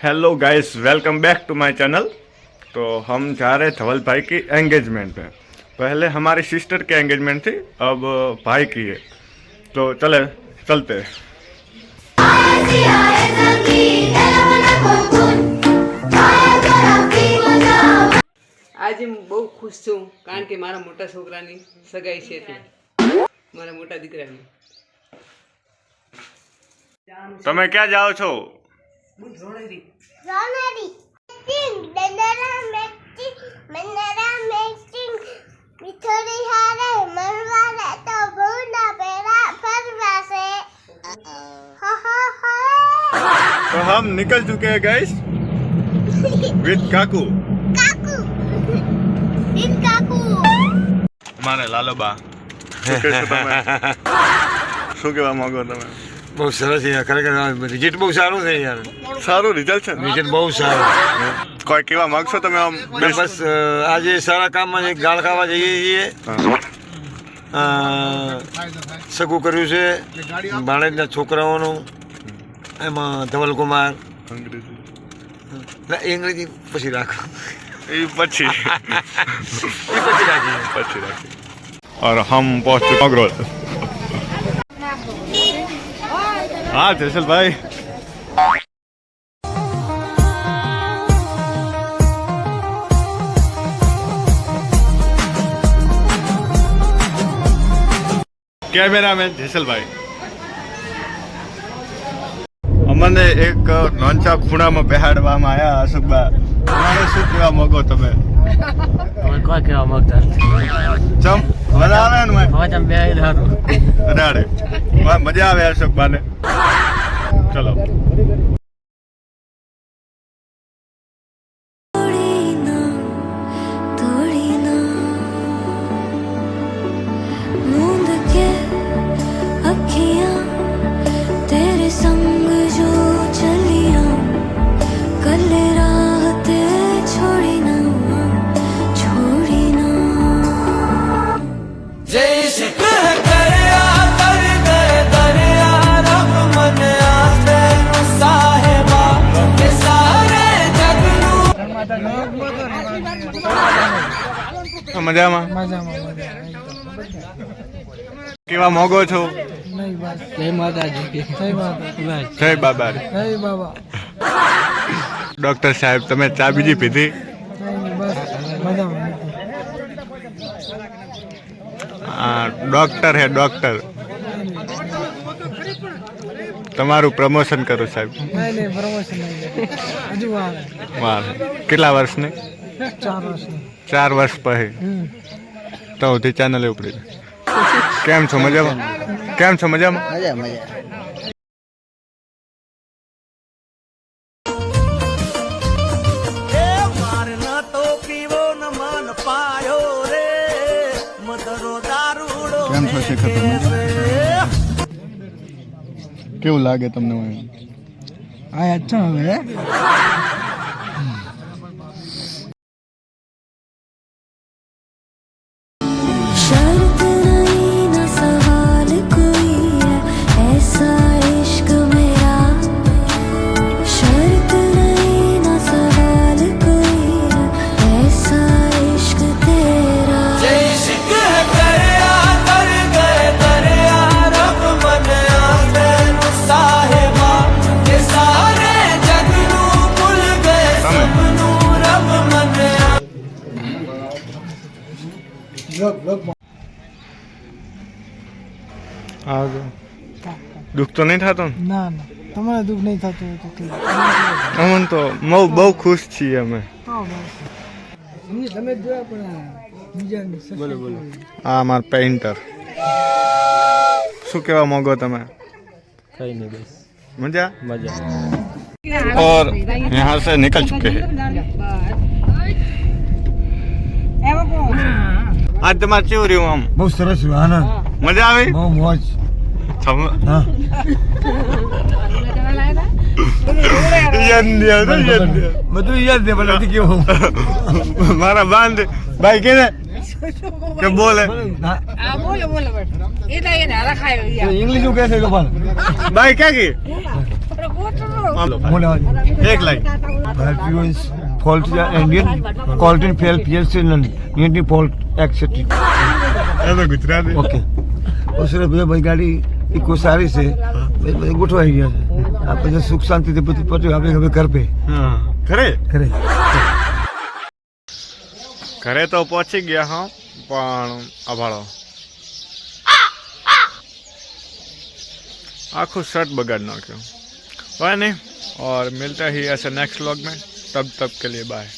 Hello guys, welcome back to my channel. तो हम जा रहे धवल भाई की एंगेजमेंट में। पहले हमारी सिस्टर की एंगेजमेंट थी, अब भाई की है। तो चलते हैं। आज હું બહુ ખુશ છું કારણ કે મારા મોટા છોકરાની સગાઈ છે તે મારા મોટા દીકરાની. તમે ક્યાં જાઓ છો? રોણેરી तो हम निकल चुके हैं गाइस विद काकू। मारे लालोबा શું કહેવા માંગો તમે? બહુ સરસ છે ખરેખર રિઝલ્ટ બહુ સારું છે યાર. સારું રિઝલ્ટ છે. રિઝલ્ટ બહુ સારું. કોઈ કહેવા માંગશો તમે? આમ બસ આજે સારા કામમાં એક ગાળ ખાવા જઈએ છીએ. સગું કર્યું છે ભાણેજના છોકરાઓનું. એમાં ધવલકુમાર અંગ્રેજી પછી રાખો એ પછી રાખીએ. और हम पहुंच चुके मगरोल। हाँ जैसल भाई, कैमरा मैन जैसल भाई। अमने एक नोंचा खूणाમાં બેહાડવામાં આવ્યા. અશોકબા, તમારે શું કહેવા માંગો તમે? કોઈ કહેવા માંગતા ચમ મજા આવે ને? હવે તમે બે હારું અડાડે મજા આવે અશોકબાને. ચલો મજામાં કેવા મોગો છો? જય માતાજી. જય બાબા. ડોક્ટર સાહેબ, તમે ચા બીજી પીધી? ડોક્ટર હે ડોક્ટર. તમારું પ્રમોશન કરું સાહેબ. વાર કેટલા વર્ષની? 4 વર્ષ પછી તો ઉધી ચેનલ ઉપડી. કેમ છો? મજામાં? કેમ છો? મજામાં? કેમ છો શેખર? કેવું લાગે તમને? આ અચ્છા હવે દુઃખ તો નહીં થતું? ના ના, તમારે દુઃખ નહીં થતું. અમને તો બહુ ખુશ છીએ અમે. તમે જોયા પણ બોલો બોલો. આ અમાર પેઇન્ટર. શું કહેવા માંગો તમે? કઈ નહીં, બસ મજા મજા. और यहाँ से निकल चुके हैं. आज તમારે કેવું રહ્યું? આમ બહુ સરસ આનંદ. મજા આવી? બહુ મોજ. બધું યાદ છે પણ કેવું મારા બાંધ ભાઈ કે બોલે ઇંગ્લિશ શું કહે છે? ભાઈ ક્યાં ગઈ? એક line fault Indian quality fail PSC નિયરની ફોલ્ટ એક્સેપ્ટ ગુજરાતી ઓકે ઓસરે ભાઈ ગાડી ઇકો સારી છે બધી ગોઠવાઈ ગયા છે આ પછી સુખ શાંતિથી બધું પત્યું આપણે હવે ઘર પે હા ખરે ઘરે ઘરે તો પહોંચી ગયા હા પણ અભાળો आखो शर्ट बगाड़ नाख्यो वह नहीं और मिलते ही ऐसे नेक्स्ट व्लॉग में तब के लिए बाय।